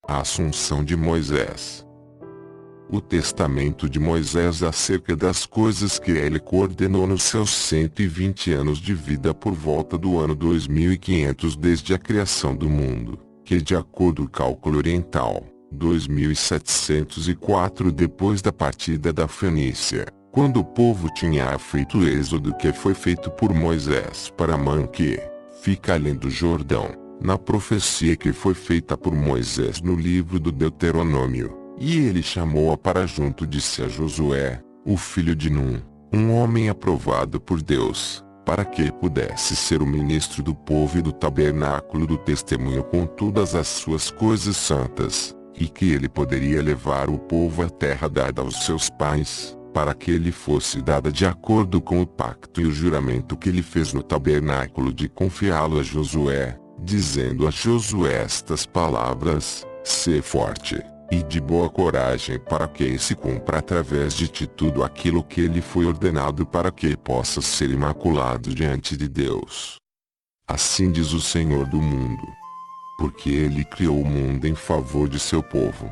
A assunção de Moisés. O testamento de Moisés acerca das coisas que ele coordenou nos seus 120 anos de vida por volta do ano 2500 desde a criação do mundo, que de acordo com o cálculo oriental, 2704 depois da partida da Fenícia, quando o povo tinha feito o êxodo que foi feito por Moisés para Manque, fica além do Jordão, na profecia que foi feita por Moisés no livro do Deuteronômio. E ele chamou-a para junto de si a Josué, o filho de Num, um homem aprovado por Deus, para que pudesse ser o ministro do povo e do tabernáculo do testemunho com todas as suas coisas santas, e que ele poderia levar o povo à terra dada aos seus pais, para que lhe fosse dada de acordo com o pacto e o juramento que ele fez no tabernáculo de confiá-lo a Josué, dizendo a Josué estas palavras: Sê forte e de boa coragem para que se cumpra através de ti tudo aquilo que lhe foi ordenado para que possas ser imaculado diante de Deus. Assim diz o Senhor do mundo. Porque ele criou o mundo em favor de seu povo.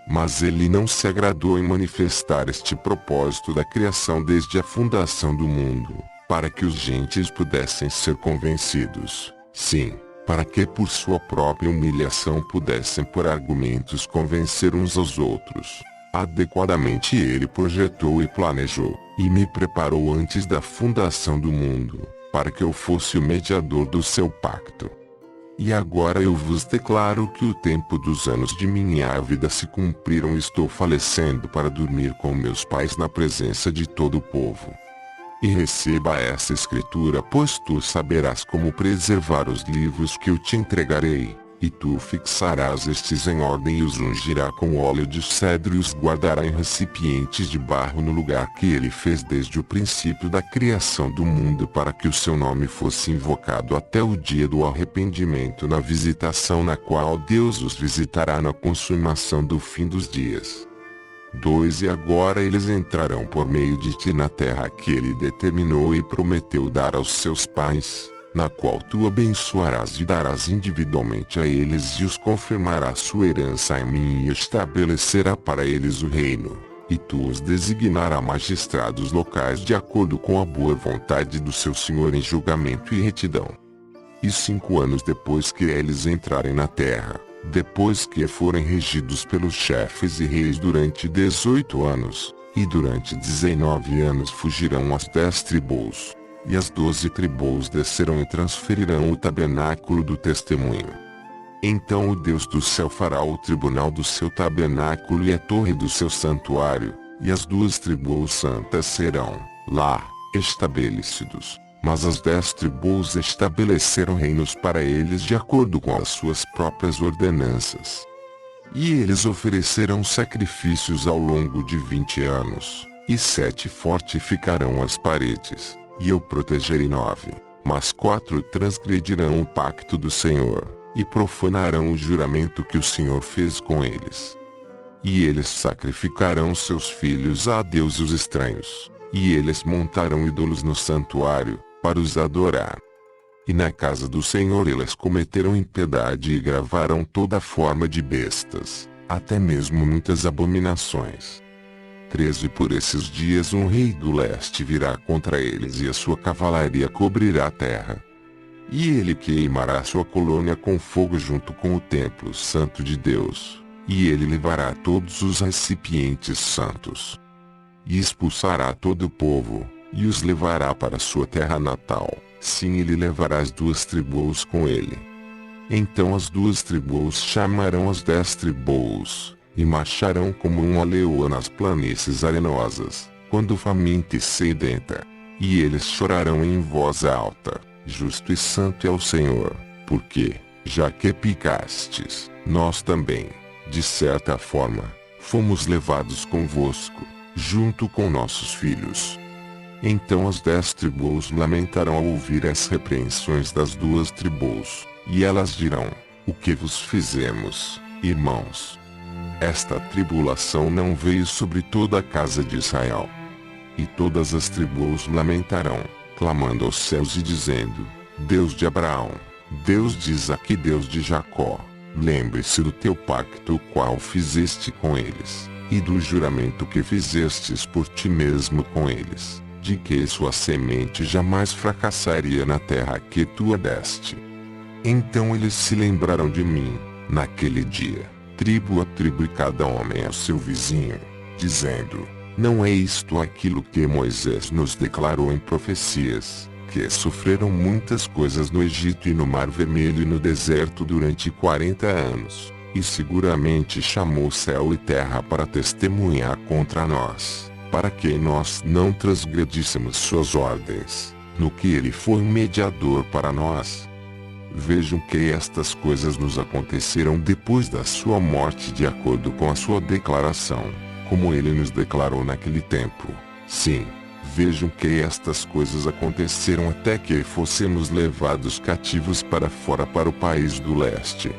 Mas ele não se agradou em manifestar este propósito da criação desde a fundação do mundo, para que os gentios pudessem ser convencidos, sim, para que por sua própria humilhação pudessem por argumentos convencer uns aos outros. Adequadamente ele projetou e planejou, e me preparou antes da fundação do mundo, para que eu fosse o mediador do seu pacto. E agora eu vos declaro que o tempo dos anos de minha vida se cumpriram e estou falecendo para dormir com meus pais na presença de todo o povo. E receba essa escritura, pois tu saberás como preservar os livros que eu te entregarei, e tu fixarás estes em ordem e os ungirá com óleo de cedro e os guardará em recipientes de barro no lugar que ele fez desde o princípio da criação do mundo, para que o seu nome fosse invocado até o dia do arrependimento na visitação na qual Deus os visitará na consumação do fim dos dias. 2 E agora eles entrarão por meio de ti na terra que ele determinou e prometeu dar aos seus pais, na qual tu abençoarás e darás individualmente a eles e os confirmarás sua herança em mim e estabelecerá para eles o reino, e tu os designarás magistrados locais de acordo com a boa vontade do seu senhor em julgamento e retidão. E 5 anos depois que eles entrarem na terra, depois que forem regidos pelos chefes e reis durante 18 anos, e durante 19 anos fugirão as 10 tribos, e as 12 tribos descerão e transferirão o tabernáculo do testemunho. Então o Deus do céu fará o tribunal do seu tabernáculo e a torre do seu santuário, e as 2 tribos santas serão, lá, estabelecidos. Mas as 10 tribos estabeleceram reinos para eles de acordo com as suas próprias ordenanças. E eles oferecerão sacrifícios ao longo de 20 anos, e 7 fortificarão as paredes, e eu protegerei 9, mas 4 transgredirão o pacto do Senhor, e profanarão o juramento que o Senhor fez com eles. E eles sacrificarão seus filhos a deuses estranhos, e eles montarão ídolos no santuário, para os adorar. E na casa do Senhor eles cometerão impiedade e gravarão toda forma de bestas, até mesmo muitas abominações. 13 Por esses dias um rei do leste virá contra eles e a sua cavalaria cobrirá a terra. E ele queimará sua colônia com fogo junto com o templo santo de Deus, e ele levará todos os recipientes santos. E expulsará todo o povo, e os levará para sua terra natal. Sim, ele levará as 2 tribos com ele. Então as 2 tribos chamarão as 10 tribos, e marcharão como uma leoa nas planícies arenosas, quando faminta e sedenta. E eles chorarão em voz alta: justo e santo é o Senhor, porque, já que pecastes, nós também, de certa forma, fomos levados convosco, junto com nossos filhos. Então as 10 tribos lamentarão ao ouvir as repreensões das 2 tribos, e elas dirão: o que vos fizemos, irmãos? Esta tribulação não veio sobre toda a casa de Israel. E todas as tribos lamentarão, clamando aos céus e dizendo: Deus de Abraão, Deus de Isaque e Deus de Jacó, Lembre-se do teu pacto o qual fizeste com eles, e do juramento que fizestes por ti mesmo com eles, de que sua semente jamais fracassaria na terra que tu deste. Então eles se lembraram de mim, naquele dia, tribo a tribo e cada homem ao seu vizinho, dizendo: não é isto aquilo que Moisés nos declarou em profecias, que sofreram muitas coisas no Egito e no Mar Vermelho e no deserto durante 40 anos, e seguramente chamou céu e terra para testemunhar contra nós, para que nós não transgredíssemos suas ordens, no que ele foi um mediador para nós. Vejam que estas coisas nos aconteceram depois da sua morte de acordo com a sua declaração, como ele nos declarou naquele tempo. Sim, vejam que estas coisas aconteceram até que fossemos levados cativos para fora para o país do leste.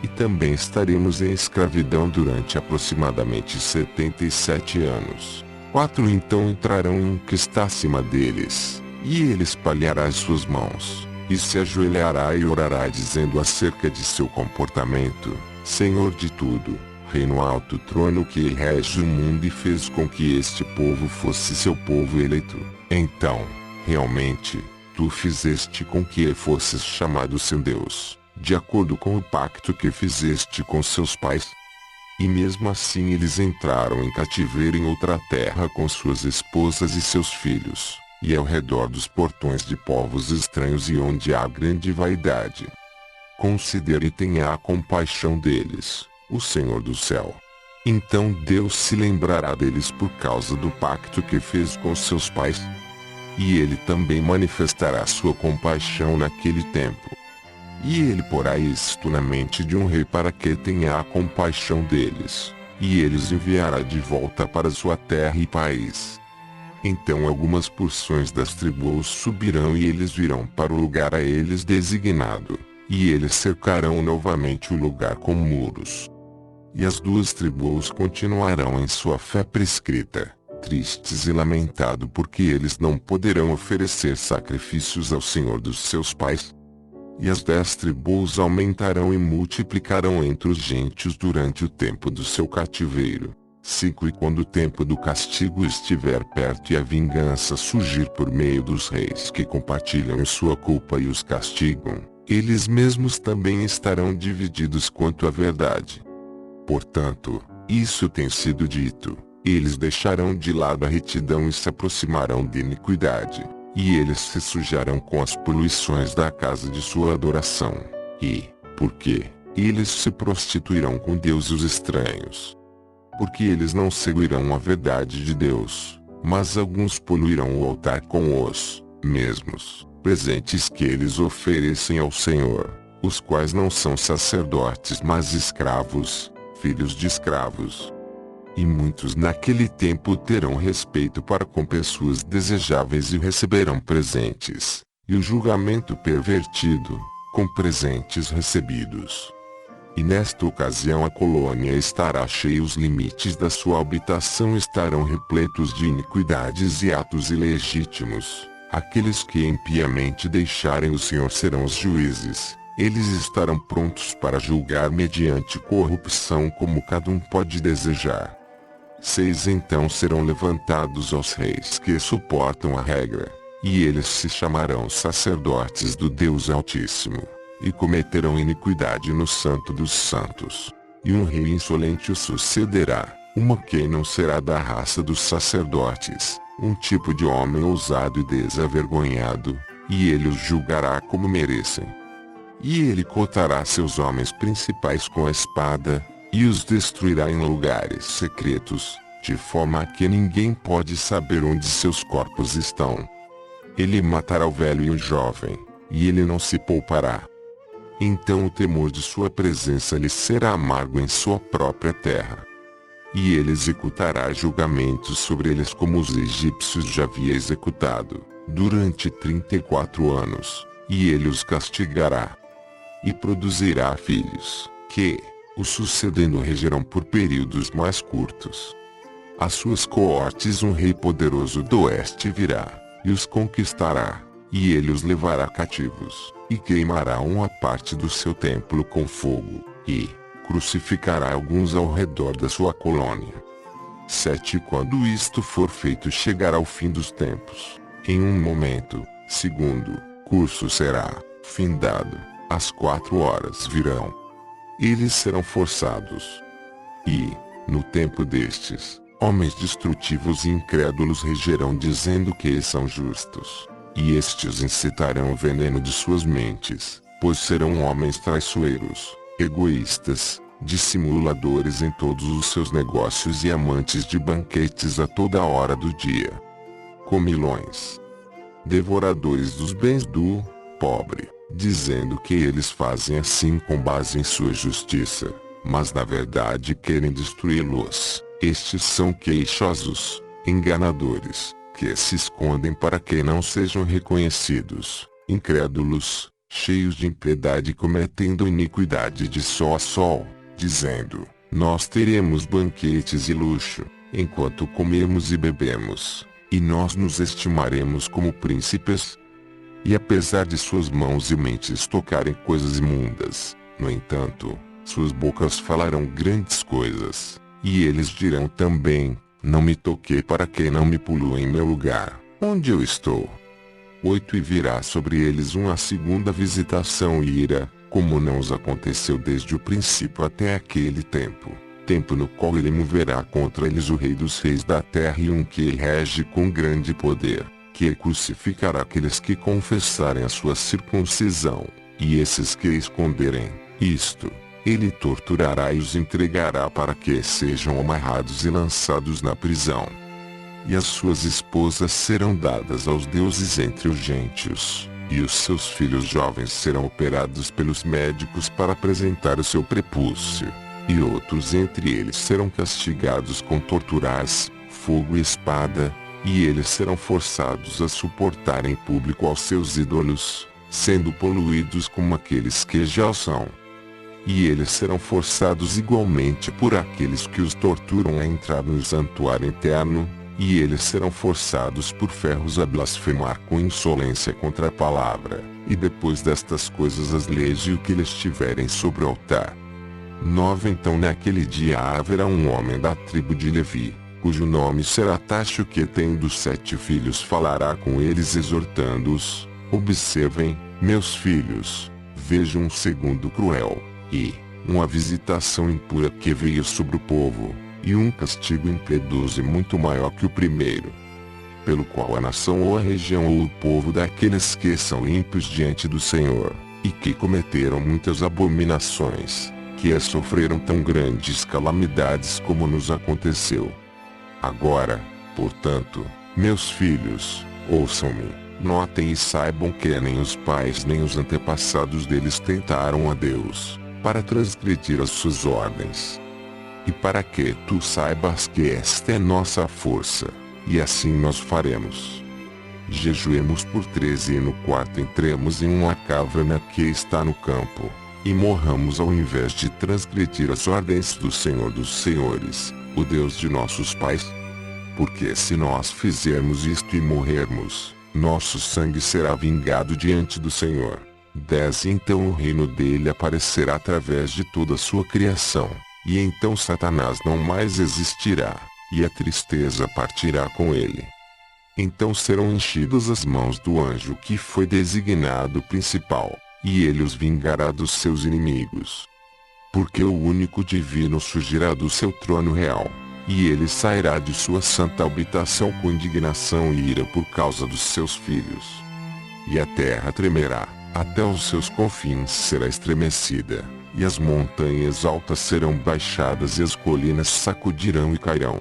E também estaremos em escravidão durante aproximadamente 77 anos. 4 então entrarão em um que está acima deles, e ele espalhará as suas mãos, e se ajoelhará e orará dizendo acerca de seu comportamento: Senhor de tudo, Rei no alto trono que rege o mundo e fez com que este povo fosse seu povo eleito. Então, realmente, tu fizeste com que fosses chamado seu Deus, de acordo com o pacto que fizeste com seus pais. E mesmo assim eles entraram em cativeiro em outra terra com suas esposas e seus filhos, e ao redor dos portões de povos estranhos e onde há grande vaidade. Considere e tenha compaixão deles, o Senhor do céu. Então Deus se lembrará deles por causa do pacto que fez com seus pais. E ele também manifestará sua compaixão naquele tempo. E ele porá isto na mente de um rei para que tenha a compaixão deles, e eles enviará de volta para sua terra e país. Então algumas porções das tribos subirão e eles virão para o lugar a eles designado, e eles cercarão novamente o lugar com muros. E as 2 tribos continuarão em sua fé prescrita, tristes e lamentado porque eles não poderão oferecer sacrifícios ao Senhor dos seus pais. E as 10 tribos aumentarão e multiplicarão entre os gentios durante o tempo do seu cativeiro. 5 E quando o tempo do castigo estiver perto e a vingança surgir por meio dos reis que compartilham em sua culpa e os castigam, eles mesmos também estarão divididos quanto à verdade. Portanto, isso tem sido dito: eles deixarão de lado a retidão e se aproximarão de iniquidade. E eles se sujarão com as poluições da casa de sua adoração. E, por quê? Eles se prostituirão com deuses estranhos. Porque eles não seguirão a verdade de Deus, mas alguns poluirão o altar com os mesmos presentes que eles oferecem ao Senhor, os quais não são sacerdotes mas escravos, filhos de escravos. E muitos naquele tempo terão respeito para com pessoas desejáveis e receberão presentes, e o julgamento pervertido, com presentes recebidos. E nesta ocasião a colônia estará cheia, os limites da sua habitação estarão repletos de iniquidades e atos ilegítimos. Aqueles que impiamente deixarem o Senhor serão os juízes. Eles estarão prontos para julgar mediante corrupção como cada um pode desejar. 6 Então serão levantados os reis que suportam a regra, e eles se chamarão sacerdotes do Deus Altíssimo, e cometerão iniquidade no Santo dos Santos. E um rei insolente o sucederá, uma que não será da raça dos sacerdotes, um tipo de homem ousado e desavergonhado, e ele os julgará como merecem. E ele cortará seus homens principais com a espada, e os destruirá em lugares secretos, de forma que ninguém pode saber onde seus corpos estão. Ele matará o velho e o jovem, e ele não se poupará. Então o temor de sua presença lhe será amargo em sua própria terra. E ele executará julgamentos sobre eles como os egípcios já havia executado, durante 34 anos, e ele os castigará. E produzirá filhos, que, o sucedendo regerão por períodos mais curtos. Às suas coortes um rei poderoso do oeste virá, e os conquistará, e ele os levará cativos, e queimará uma parte do seu templo com fogo, e crucificará alguns ao redor da sua colônia. 7. Quando isto for feito, chegará o fim dos tempos. Em um momento, segundo curso será findado. Às 4 horas virão. Eles serão forçados. E, no tempo destes, homens destrutivos e incrédulos regerão dizendo que são justos. E estes incitarão o veneno de suas mentes, pois serão homens traiçoeiros, egoístas, dissimuladores em todos os seus negócios e amantes de banquetes a toda hora do dia. Comilões. Devoradores dos bens do pobre, dizendo que eles fazem assim com base em sua justiça, mas na verdade querem destruí-los. Estes são queixosos, enganadores, que se escondem para que não sejam reconhecidos, incrédulos, cheios de impiedade, cometendo iniquidade de sol a sol, dizendo: nós teremos banquetes e luxo, enquanto comemos e bebemos, e nós nos estimaremos como príncipes. E apesar de suas mãos e mentes tocarem coisas imundas, no entanto, suas bocas falarão grandes coisas, e eles dirão também: não me toquei, para que não me pulue em meu lugar, onde eu estou. 8. E virá sobre eles uma segunda visitação e ira, como não os aconteceu desde o princípio até aquele tempo, tempo no qual ele moverá contra eles o Rei dos Reis da terra e um que rege com grande poder, que crucificará aqueles que confessarem a sua circuncisão, e esses que esconderem isto, ele torturará e os entregará para que sejam amarrados e lançados na prisão. E as suas esposas serão dadas aos deuses entre os gentios, e os seus filhos jovens serão operados pelos médicos para apresentar o seu prepúcio, e outros entre eles serão castigados com torturas, fogo e espada, e eles serão forçados a suportar em público aos seus ídolos, sendo poluídos como aqueles que já são. E eles serão forçados igualmente por aqueles que os torturam a entrar no santuário interno, e eles serão forçados por ferros a blasfemar com insolência contra a palavra, e depois destas coisas as leis e o que lhes tiverem sobre o altar. 9. Então naquele dia haverá um homem da tribo de Levi, cujo nome será Tacho, que tendo 7 filhos falará com eles exortando-os: observem, meus filhos, vejam um segundo cruel, e uma visitação impura que veio sobre o povo, e um castigo impiedoso e muito maior que o primeiro, pelo qual a nação ou a região ou o povo daqueles que são ímpios diante do Senhor, e que cometeram muitas abominações, que sofreram tão grandes calamidades como nos aconteceu. Agora, portanto, meus filhos, ouçam-me, notem e saibam que nem os pais nem os antepassados deles tentaram a Deus, para transgredir as suas ordens. E para que tu saibas que esta é nossa força, e assim nós faremos. Jejuemos por 13 e no quarto entremos em uma caverna que está no campo, e morramos ao invés de transgredir as ordens do Senhor dos Senhores, o Deus de nossos pais. Porque se nós fizermos isto e morrermos, nosso sangue será vingado diante do Senhor. 10. Então o reino dele aparecerá através de toda a sua criação, e então Satanás não mais existirá, e a tristeza partirá com ele. Então serão enchidas as mãos do anjo que foi designado principal, e ele os vingará dos seus inimigos. Porque o único divino surgirá do seu trono real, e ele sairá de sua santa habitação com indignação e ira por causa dos seus filhos. E a terra tremerá, até os seus confins será estremecida, e as montanhas altas serão baixadas e as colinas sacudirão e cairão.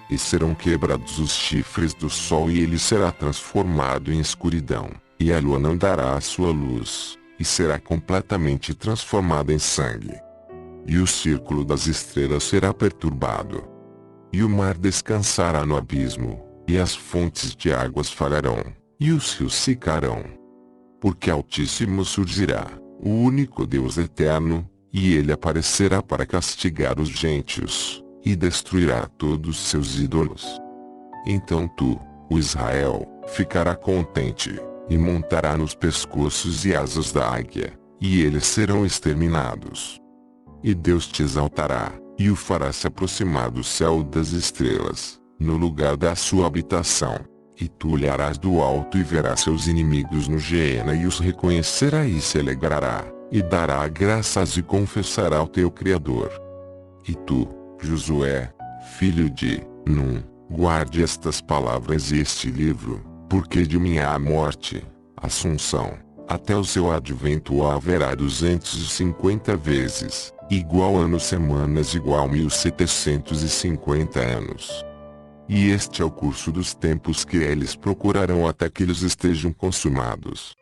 E serão quebrados os chifres do sol e ele será transformado em escuridão, e a lua não dará a sua luz, e será completamente transformada em sangue. E o círculo das estrelas será perturbado. E o mar descansará no abismo, e as fontes de águas falharão, e os rios secarão. Porque Altíssimo surgirá, o único Deus eterno, e ele aparecerá para castigar os gentios, e destruirá todos seus ídolos. Então tu, o Israel, ficará contente, e montará nos pescoços e asas da águia, e eles serão exterminados. E Deus te exaltará, e o fará se aproximar do céu das estrelas, no lugar da sua habitação. E tu olharás do alto e verás seus inimigos no Geena e os reconhecerá e se alegrará, e dará graças e confessará ao teu Criador. E tu, Josué, filho de Num, guarde estas palavras e este livro, porque de mim há a morte, assunção, até o seu advento haverá 250 vezes, igual anos semanas igual 1750 anos. E este é o curso dos tempos que eles procurarão até que eles estejam consumados.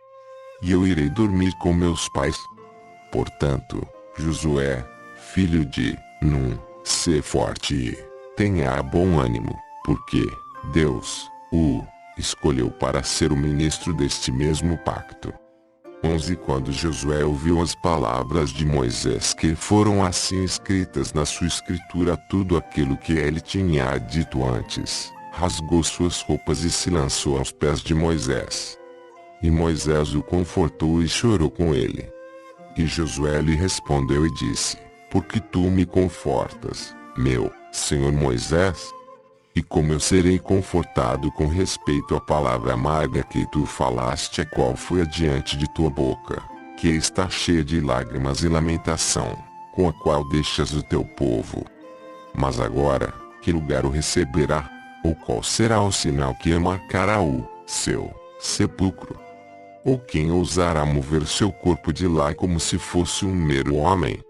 E eu irei dormir com meus pais. Portanto, Josué, filho de Num, sê forte e tenha bom ânimo, porque Deus o escolheu para ser o ministro deste mesmo pacto. 11 Quando Josué ouviu as palavras de Moisés que foram assim escritas na sua escritura tudo aquilo que ele tinha dito antes, rasgou suas roupas e se lançou aos pés de Moisés. E Moisés o confortou e chorou com ele. E Josué lhe respondeu e disse: Por que tu me confortas, meu senhor Moisés? E como eu serei confortado com respeito à palavra amarga que tu falaste, a qual foi adiante de tua boca, que está cheia de lágrimas e lamentação, com a qual deixas o teu povo? Mas agora, que lugar o receberá? Ou qual será o sinal que marcará o seu sepulcro? Ou quem ousará mover seu corpo de lá como se fosse um mero homem?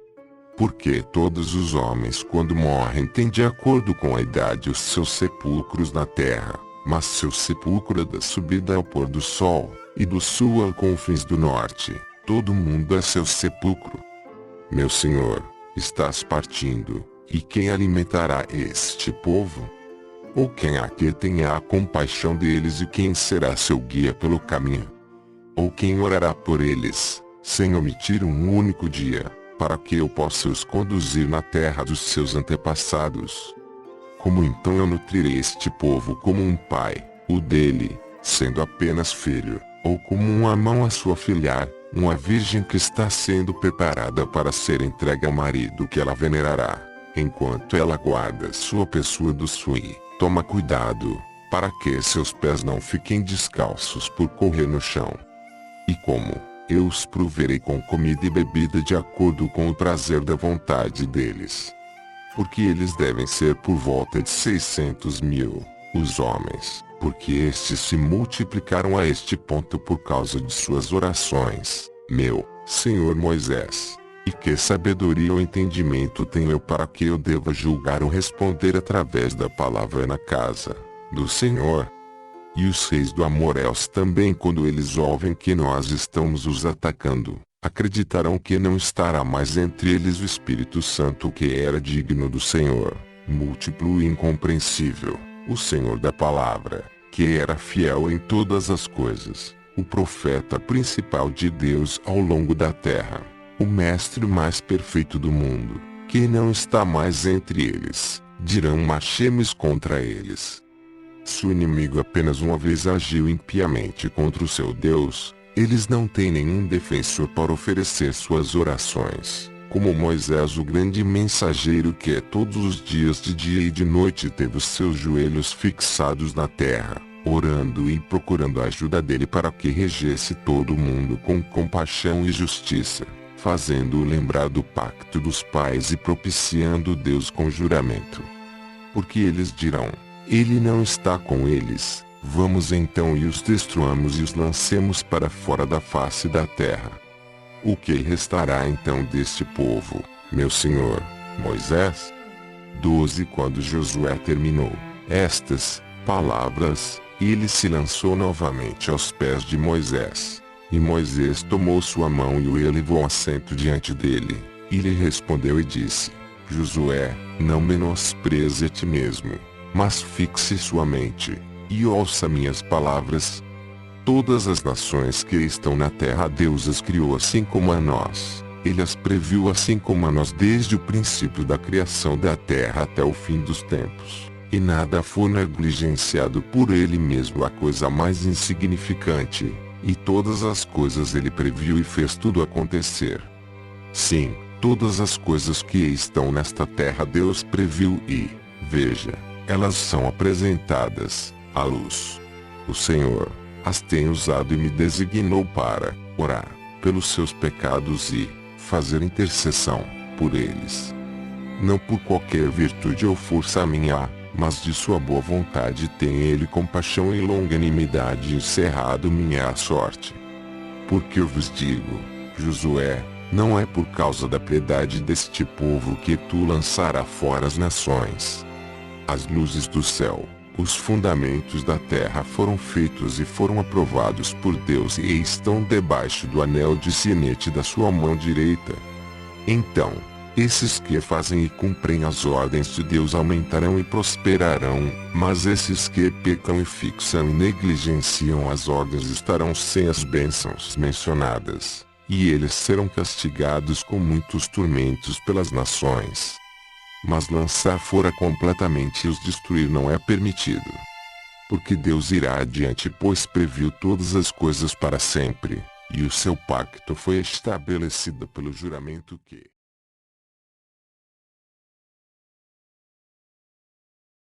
Porque todos os homens quando morrem têm de acordo com a idade os seus sepulcros na terra, mas seu sepulcro é da subida ao pôr do sol, e do sul ao confins do norte, todo mundo é seu sepulcro. Meu Senhor, estás partindo, e quem alimentará este povo? Ou quem há que tenha a compaixão deles e quem será seu guia pelo caminho? Ou quem orará por eles, sem omitir um único dia, para que eu possa os conduzir na terra dos seus antepassados? Como então eu nutrirei este povo como um pai, o dele, sendo apenas filho, ou como uma mão a sua filhar, uma virgem que está sendo preparada para ser entregue ao marido que ela venerará, enquanto ela guarda sua pessoa do sui? Toma cuidado, para que seus pés não fiquem descalços por correr no chão. E como eu os proverei com comida e bebida de acordo com o prazer da vontade deles. Porque eles devem ser por volta de 600.000, os homens, porque estes se multiplicaram a este ponto por causa de suas orações, meu senhor Moisés. E que sabedoria ou entendimento tenho eu para que eu deva julgar ou responder através da palavra na casa do Senhor? E os reis do Amoreus também, quando eles ouvem que nós estamos os atacando, acreditarão que não estará mais entre eles o Espírito Santo que era digno do Senhor, múltiplo e incompreensível, o Senhor da palavra, que era fiel em todas as coisas, o profeta principal de Deus ao longo da terra, o mestre mais perfeito do mundo, que não está mais entre eles, dirão Machemes contra eles. Se o inimigo apenas uma vez agiu impiamente contra o seu Deus, eles não têm nenhum defensor para oferecer suas orações, como Moisés o grande mensageiro que todos os dias de dia e de noite teve os seus joelhos fixados na terra, orando e procurando a ajuda dele para que regesse todo o mundo com compaixão e justiça, fazendo-o lembrar do pacto dos pais e propiciando Deus com juramento. Porque eles dirão: Ele não está com eles, vamos então e os destruamos e os lancemos para fora da face da terra. O que restará então deste povo, meu senhor, Moisés? 12 Quando Josué terminou estas palavras, ele se lançou novamente aos pés de Moisés. E Moisés tomou sua mão e o elevou a assento diante dele, e lhe respondeu e disse: Josué, não menospreze a ti mesmo, mas fixe sua mente, e ouça minhas palavras. Todas as nações que estão na terra Deus as criou assim como a nós, Ele as previu assim como a nós desde o princípio da criação da terra até o fim dos tempos, e nada foi negligenciado por Ele mesmo a coisa mais insignificante, e todas as coisas Ele previu e fez tudo acontecer. Sim, Todas as coisas que estão nesta terra Deus previu e, veja, elas são apresentadas à luz. O Senhor as tem usado e me designou para orar pelos seus pecados e fazer intercessão por eles. Não por qualquer virtude ou força minha, mas de sua boa vontade tem ele compaixão e longanimidade encerrado minha sorte. Porque eu vos digo, Josué, não é por causa da piedade deste povo que tu lançarás fora as nações. As luzes do céu, os fundamentos da terra foram feitos e foram aprovados por Deus e estão debaixo do anel de sinete da sua mão direita. Então, esses que fazem e cumprem as ordens de Deus aumentarão e prosperarão, mas esses que pecam e fixam e negligenciam as ordens estarão sem as bênçãos mencionadas, e eles serão castigados com muitos tormentos pelas nações. Mas lançar fora completamente e os destruir não é permitido. Porque Deus irá adiante, pois previu todas as coisas para sempre, e o seu pacto foi estabelecido pelo juramento que